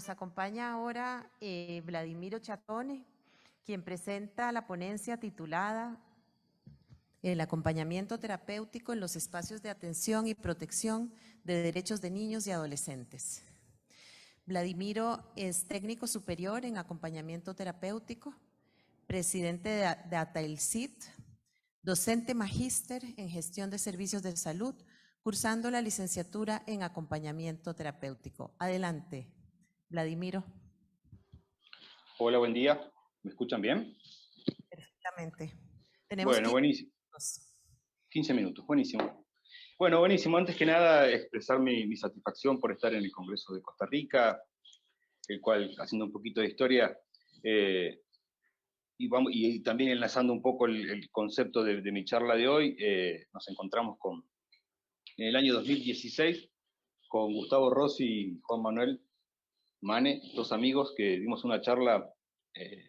Nos acompaña ahora Vladimiro Chatone, quien presenta la ponencia titulada El acompañamiento terapéutico en los espacios de atención y protección de derechos de niños y adolescentes. Vladimiro es técnico superior en acompañamiento terapéutico, presidente de ATAILCIT, docente magíster en gestión de servicios de salud, cursando la licenciatura en acompañamiento terapéutico. Adelante, Vladimiro. Hola, buen día. ¿Me escuchan bien? Perfectamente. Tenemos bueno, 15 buenísimo. minutos. 15 minutos, buenísimo. Bueno, buenísimo. Antes que nada, expresar mi satisfacción por estar en el Congreso de Costa Rica, el cual, haciendo un poquito de historia, y también enlazando un poco el concepto de mi charla de hoy, nos encontramos en el año 2016 con Gustavo Rossi y Juan Manuel Mane, dos amigos que dimos una charla,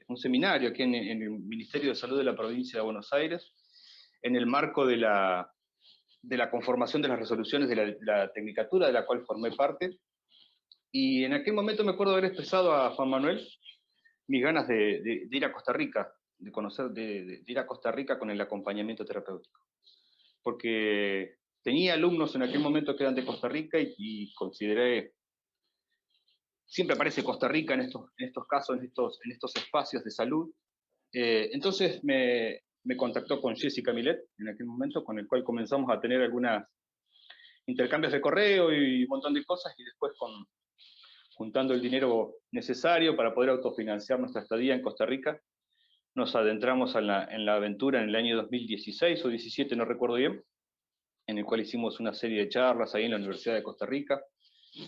un seminario aquí en el Ministerio de Salud de la provincia de Buenos Aires, en el marco de la conformación de las resoluciones de la tecnicatura de la cual formé parte, y en aquel momento me acuerdo haber expresado a Juan Manuel mis ganas de ir a Costa Rica, de ir a Costa Rica con el acompañamiento terapéutico, porque tenía alumnos en aquel momento que eran de Costa Rica y consideré, siempre aparece Costa Rica en estos casos, en estos espacios de salud. Entonces me contactó con Jessica Milet en aquel momento, con el cual comenzamos a tener algunos intercambios de correo y un montón de cosas, y después juntando el dinero necesario para poder autofinanciar nuestra estadía en Costa Rica, nos adentramos en la aventura en el año 2016 o 17, no recuerdo bien, en el cual hicimos una serie de charlas ahí en la Universidad de Costa Rica,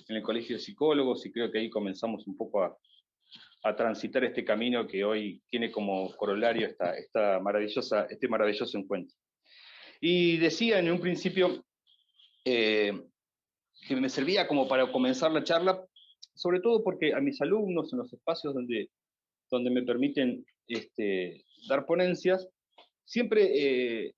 en el Colegio de Psicólogos, y creo que ahí comenzamos un poco a transitar este camino que hoy tiene como corolario este maravilloso encuentro. Y decía en un principio que me servía como para comenzar la charla, sobre todo porque a mis alumnos, en los espacios donde me permiten dar ponencias, siempre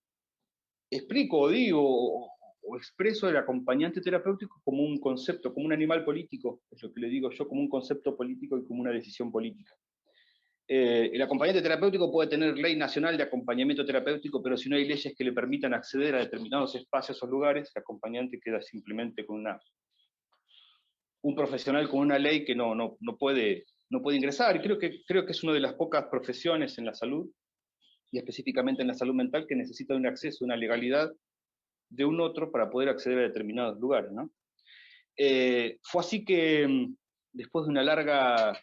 explico o digo o expreso el acompañante terapéutico como un concepto, como un animal político, es lo que le digo yo, como un concepto político y como una decisión política. El acompañante terapéutico puede tener ley nacional de acompañamiento terapéutico, pero si no hay leyes que le permitan acceder a determinados espacios o lugares, el acompañante queda simplemente con un profesional con una ley que no puede ingresar. Y creo que es una de las pocas profesiones en la salud, y específicamente en la salud mental, que necesita un acceso, una legalidad de un otro para poder acceder a determinados lugares, ¿no? Fue así que, después de una larga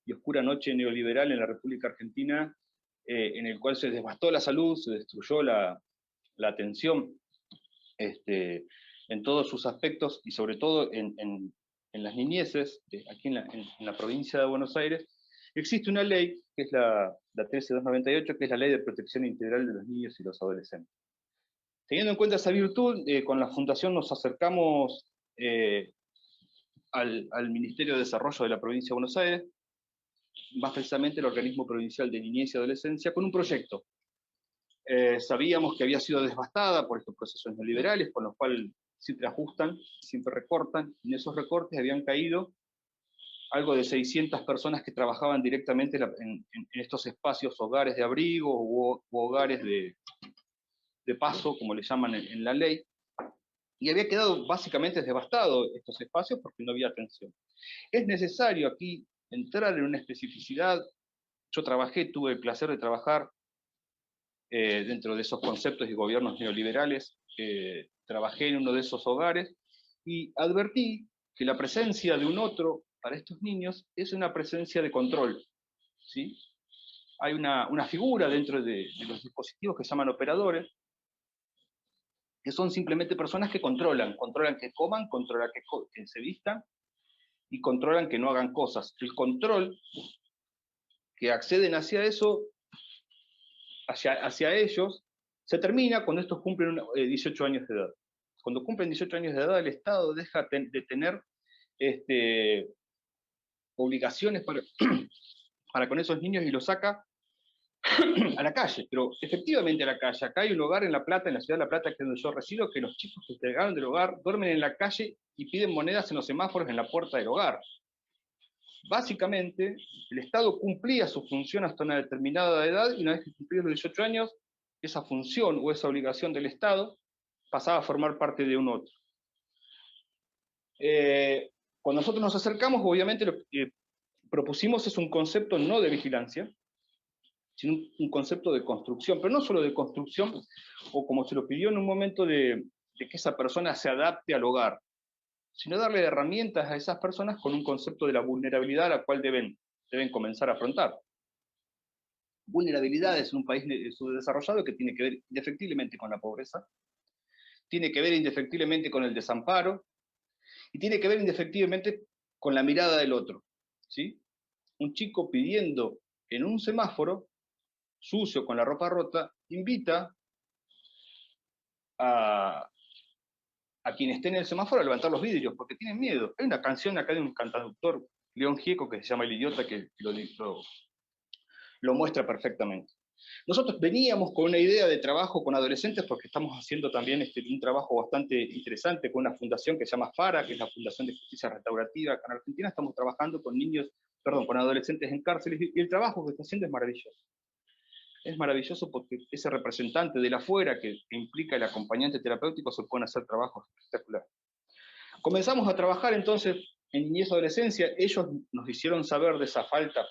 y oscura noche neoliberal en la República Argentina, en el cual se devastó la salud, se destruyó la atención en todos sus aspectos, y sobre todo en las niñeces, aquí en la provincia de Buenos Aires, existe una ley, que es la 13298, que es la Ley de Protección Integral de los Niños y los Adolescentes. Teniendo en cuenta esa virtud, con la Fundación nos acercamos al Ministerio de Desarrollo de la provincia de Buenos Aires, más precisamente el Organismo Provincial de Niñez y Adolescencia, con un proyecto. Sabíamos que había sido devastada por estos procesos neoliberales, con los cuales siempre ajustan, siempre recortan, y en esos recortes habían caído algo de 600 personas que trabajaban directamente en estos espacios, hogares de abrigo u hogares de paso, como le llaman en la ley, y había quedado básicamente devastado estos espacios porque no había atención. Es necesario aquí entrar en una especificidad. Yo tuve el placer de trabajar dentro de esos conceptos y gobiernos neoliberales. Trabajé en uno de esos hogares y advertí que la presencia de un otro para estos niños es una presencia de control, ¿sí? Hay una figura dentro de los dispositivos que se llaman operadores, que son simplemente personas que controlan que coman, controlan que se vistan, y controlan que no hagan cosas. El control que acceden hacia eso, hacia ellos, se termina cuando estos cumplen 18 años de edad. Cuando cumplen 18 años de edad, el Estado deja de tener obligaciones para con esos niños y los saca a la calle, pero efectivamente a la calle. Acá hay un hogar en La Plata, en la ciudad de La Plata, que es donde yo resido, que los chicos que llegaron del hogar duermen en la calle y piden monedas en los semáforos en la puerta del hogar. básicamente, el Estado cumplía su función hasta una determinada edad, y una vez que cumplía los 18 años, esa función o esa obligación del Estado pasaba a formar parte de un otro. Cuando nosotros nos acercamos, obviamente lo que propusimos es un concepto no de vigilancia, sino un concepto de construcción, pero no solo de construcción, o como se lo pidió en un momento de que esa persona se adapte al hogar, sino darle herramientas a esas personas con un concepto de la vulnerabilidad a la cual deben comenzar a afrontar. Vulnerabilidades en un país subdesarrollado que tiene que ver indefectiblemente con la pobreza, tiene que ver indefectiblemente con el desamparo, y tiene que ver indefectiblemente con la mirada del otro, ¿sí? Un chico pidiendo en un semáforo, sucio, con la ropa rota, invita a quien esté en el semáforo a levantar los vidrios, porque tienen miedo. Hay una canción acá de un cantautor, León Gieco, que se llama El Idiota, que lo muestra perfectamente. Nosotros veníamos con una idea de trabajo con adolescentes, porque estamos haciendo también un trabajo bastante interesante con una fundación que se llama FARA, que es la Fundación de Justicia Restaurativa acá en Argentina. Estamos trabajando con con adolescentes en cárceles, y el trabajo que está haciendo es maravilloso. Es maravilloso porque ese representante de la afuera que implica el acompañante terapéutico se pueden hacer trabajos espectaculares. Comenzamos a trabajar entonces en niñez y adolescencia. Ellos nos hicieron saber de esa falta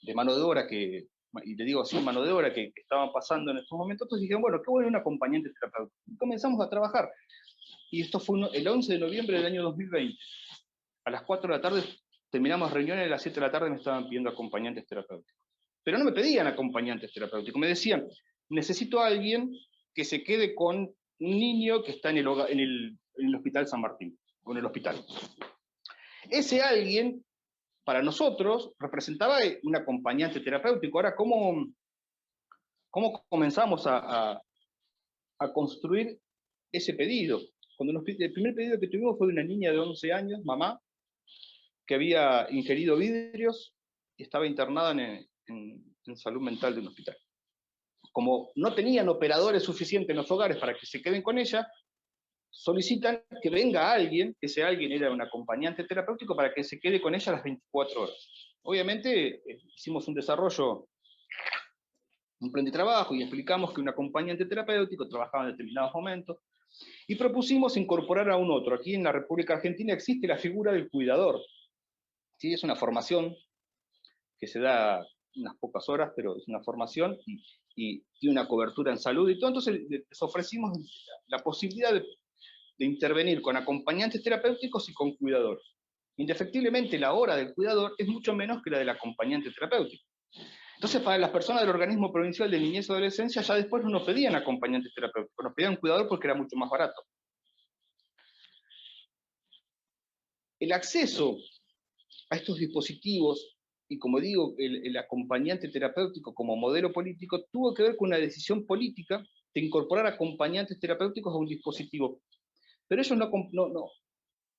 de mano de obra y te digo así, mano de obra que estaban pasando en estos momentos. Entonces dijeron, bueno, qué bueno un acompañante terapéutico. Y comenzamos a trabajar. Y esto fue el 11 de noviembre del año 2020. A las 4 de la tarde terminamos reuniones, y a las 7 de la tarde me estaban pidiendo acompañantes terapéuticos. Pero no me pedían acompañantes terapéuticos, me decían, necesito a alguien que se quede con un niño que está en el Hospital San Martín, o en el hospital. Ese alguien, para nosotros, representaba un acompañante terapéutico. Ahora, ¿cómo comenzamos a construir ese pedido? El primer pedido que tuvimos fue de una niña de 11 años, mamá, que había ingerido vidrios y estaba internada en salud mental de un hospital. Como no tenían operadores suficientes en los hogares para que se queden con ella, solicitan que venga alguien, que ese alguien era un acompañante terapéutico, para que se quede con ella las 24 horas. Obviamente hicimos un desarrollo, un plan de trabajo, y explicamos que un acompañante terapéutico trabajaba en determinados momentos, y propusimos incorporar a un otro. Aquí en la República Argentina existe la figura del cuidador. ¿Sí? Es una formación que se da unas pocas horas, pero es una formación y tiene una cobertura en salud y todo. Entonces les ofrecimos la posibilidad de intervenir con acompañantes terapéuticos y con cuidadores. Indefectiblemente la hora del cuidador es mucho menos que la del acompañante terapéutico. Entonces, para las personas del Organismo Provincial de Niñez y Adolescencia, ya después no nos pedían acompañantes terapéuticos, nos pedían cuidador porque era mucho más barato. El acceso a estos dispositivos, y como digo, el acompañante terapéutico como modelo político, tuvo que ver con una decisión política de incorporar acompañantes terapéuticos a un dispositivo. Pero ellos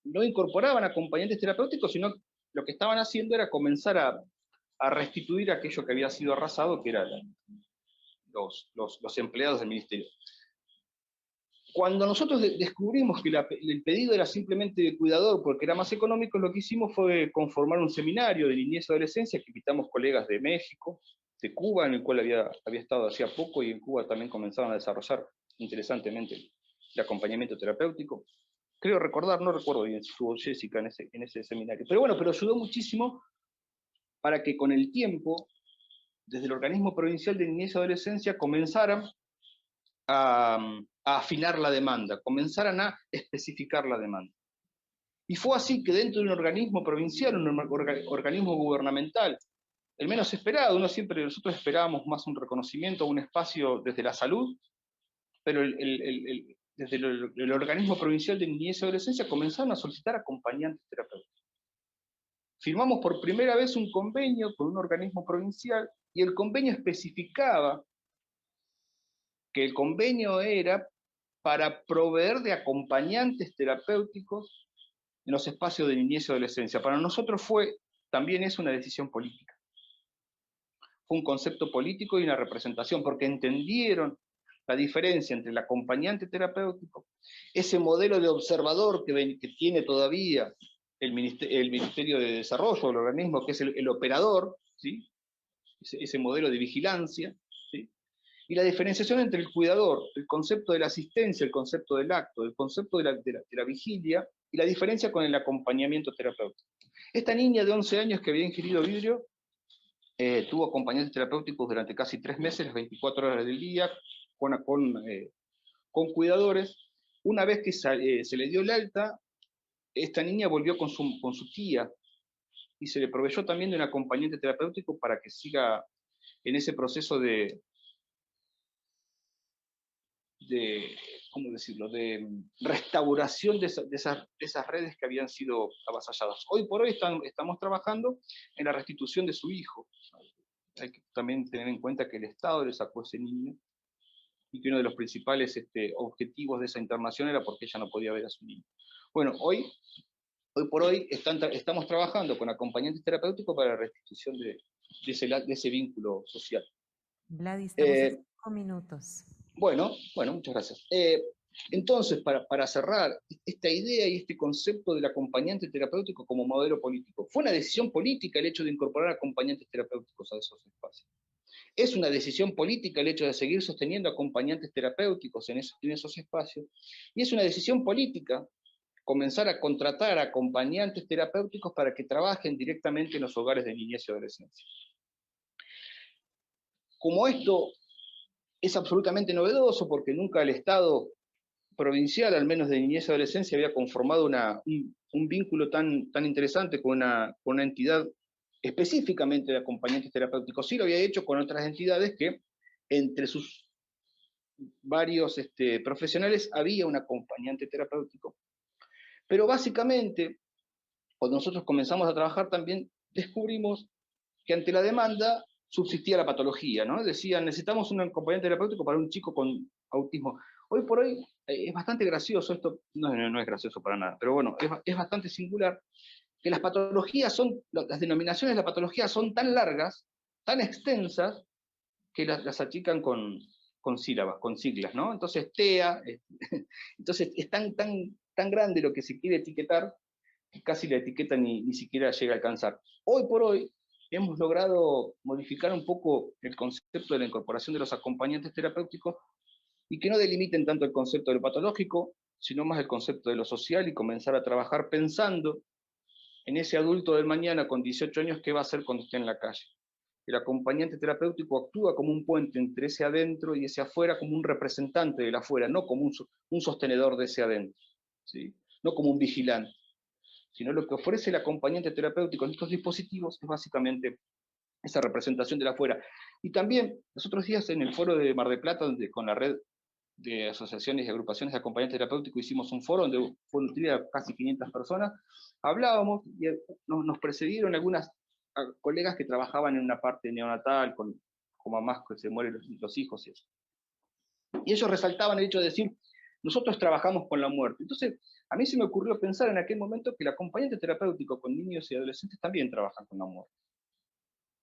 no incorporaban acompañantes terapéuticos, sino lo que estaban haciendo era comenzar a restituir aquello que había sido arrasado, que eran los empleados del ministerio. Cuando nosotros descubrimos que el pedido era simplemente de cuidador porque era más económico, lo que hicimos fue conformar un seminario de niñez y adolescencia, que invitamos colegas de México, de Cuba, en el cual había estado hacía poco, y en Cuba también comenzaron a desarrollar interesantemente el acompañamiento terapéutico. Creo recordar, no recuerdo bien si estuvo Jessica en ese seminario, pero bueno, pero ayudó muchísimo para que con el tiempo, desde el Organismo Provincial de Niñez y Adolescencia, comenzaran a afinar la demanda, comenzaran a especificar la demanda. Y fue así que dentro de un organismo provincial, un organismo gubernamental, el menos esperado, nosotros esperábamos más un reconocimiento, un espacio desde la salud, pero desde el organismo provincial de niñez y adolescencia comenzaron a solicitar acompañantes terapéuticos. Firmamos por primera vez un convenio con un organismo provincial, y el convenio especificaba que el convenio era para proveer de acompañantes terapéuticos en los espacios de niñez y adolescencia. Para nosotros también es una decisión política. Fue un concepto político y una representación, porque entendieron la diferencia entre el acompañante terapéutico, ese modelo de observador que tiene todavía el Ministerio de Desarrollo, el organismo que es el operador, ¿sí? Ese modelo de vigilancia, ¿sí? Y la diferenciación entre el cuidador, el concepto de la asistencia, el concepto del acto, el concepto de la vigilia, y la diferencia con el acompañamiento terapéutico. Esta niña de 11 años que había ingerido vidrio tuvo acompañantes terapéuticos durante casi 3 meses, las 24 horas del día, con cuidadores. Una vez que se le dio el alta, esta niña volvió con su tía y se le proveyó también de un acompañante terapéutico para que siga en ese proceso ¿cómo decirlo?, de restauración de esas redes que habían sido avasalladas. Hoy por hoy estamos trabajando en la restitución de su hijo. Hay que también tener en cuenta que el Estado le sacó a ese niño y que uno de los principales objetivos de esa internación era porque ella no podía ver a su niño. Bueno, hoy por hoy estamos trabajando con acompañantes terapéuticos para la restitución de ese vínculo social. Vladi, estamos a 5 minutos. Bueno, muchas gracias. Entonces, para cerrar, esta idea y este concepto del acompañante terapéutico como modelo político, fue una decisión política el hecho de incorporar acompañantes terapéuticos a esos espacios. Es una decisión política el hecho de seguir sosteniendo acompañantes terapéuticos en esos espacios, y es una decisión política comenzar a contratar acompañantes terapéuticos para que trabajen directamente en los hogares de niñez y adolescencia. Como esto es absolutamente novedoso, porque nunca el Estado provincial, al menos de niñez y adolescencia, había conformado un vínculo tan interesante con una entidad específicamente de acompañantes terapéuticos. Sí lo había hecho con otras entidades que entre sus varios profesionales había un acompañante terapéutico. Pero básicamente, cuando nosotros comenzamos a trabajar también, descubrimos que ante la demanda subsistía la patología, ¿no? Decían, necesitamos un acompañante terapéutico para un chico con autismo. Hoy por hoy es bastante gracioso, esto no es gracioso para nada, pero bueno, es bastante singular, que las patologías las denominaciones de la patología son tan largas, tan extensas, que las achican con sílabas, con siglas, ¿no? Entonces, TEA, entonces es tan grande lo que se quiere etiquetar, que casi la etiqueta ni siquiera llega a alcanzar. Hoy por hoy hemos logrado modificar un poco el concepto de la incorporación de los acompañantes terapéuticos y que no delimiten tanto el concepto de lo patológico, sino más el concepto de lo social, y comenzar a trabajar pensando en ese adulto del mañana con 18 años, ¿qué va a hacer cuando esté en la calle? El acompañante terapéutico actúa como un puente entre ese adentro y ese afuera, como un representante del afuera, no como un sostenedor de ese adentro, ¿sí? No como un vigilante, sino lo que ofrece el acompañante terapéutico en estos dispositivos es básicamente esa representación del afuera. Y también, los otros días en el foro de Mar del Plata, donde con la red de asociaciones y agrupaciones de acompañantes terapéuticos hicimos un foro donde fue nutrida casi 500 personas, hablábamos y nos precedieron algunas colegas que trabajaban en una parte neonatal con mamás que se mueren los hijos y eso. Y ellos resaltaban el hecho de decir, nosotros trabajamos con la muerte. Entonces, a mí se me ocurrió pensar en aquel momento que el acompañante terapéutico con niños y adolescentes también trabajan con la muerte.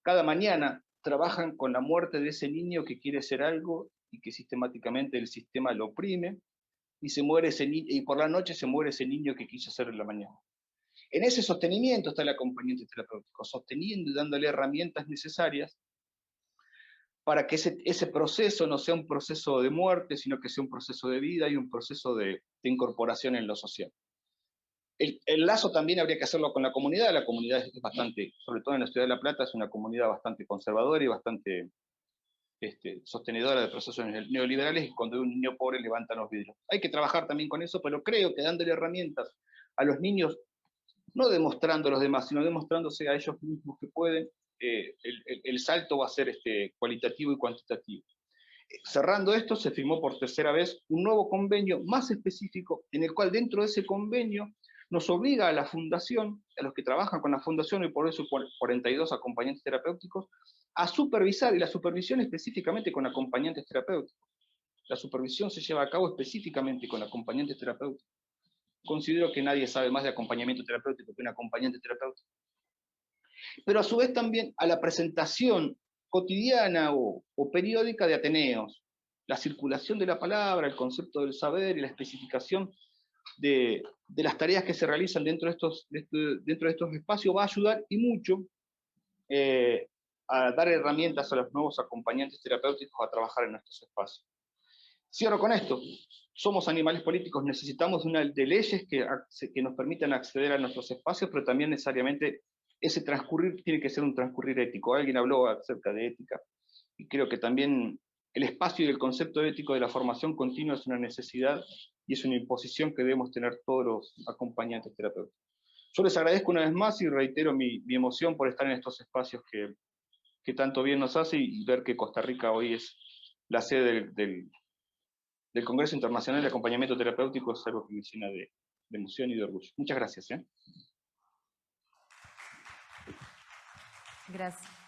Cada mañana trabajan con la muerte de ese niño que quiere ser algo y que sistemáticamente el sistema lo oprime, y se muere y por la noche se muere ese niño que quiso ser en la mañana. En ese sostenimiento está el acompañante terapéutico, sosteniendo y dándole herramientas necesarias para que ese proceso no sea un proceso de muerte, sino que sea un proceso de vida y un proceso de incorporación en lo social. El lazo también habría que hacerlo con la comunidad es bastante, sobre todo en la ciudad de La Plata, es una comunidad bastante conservadora y bastante sostenedora de procesos neoliberales, y cuando hay un niño pobre levantan los vidrios. Hay que trabajar también con eso, pero creo que dándole herramientas a los niños, no demostrando a los demás, sino demostrándose a ellos mismos que pueden, el salto va a ser cualitativo y cuantitativo. Cerrando esto, se firmó por tercera vez un nuevo convenio más específico, en el cual dentro de ese convenio nos obliga a la fundación, a los que trabajan con la fundación, y por eso 42 acompañantes terapéuticos, a supervisar, y la supervisión específicamente con acompañantes terapéuticos. La supervisión se lleva a cabo específicamente con acompañantes terapéuticos. Considero que nadie sabe más de acompañamiento terapéutico que un acompañante terapéutico. Pero a su vez también a la presentación cotidiana o periódica de ateneos, la circulación de la palabra, el concepto del saber y la especificación de las tareas que se realizan dentro de estos espacios va a ayudar y mucho a dar herramientas a los nuevos acompañantes terapéuticos a trabajar en nuestros espacios. Cierro con esto. Somos animales políticos, necesitamos de leyes que nos permitan acceder a nuestros espacios, pero también necesariamente ese transcurrir tiene que ser un transcurrir ético. Alguien habló acerca de ética, y creo que también el espacio y el concepto ético de la formación continua es una necesidad y es una imposición que debemos tener todos los acompañantes terapéuticos. Yo les agradezco una vez más y reitero mi emoción por estar en estos espacios que tanto bien nos hace, y ver que Costa Rica hoy es la sede del Congreso Internacional de Acompañamiento Terapéutico es algo que me llena de emoción y de orgullo. Muchas gracias. Gracias.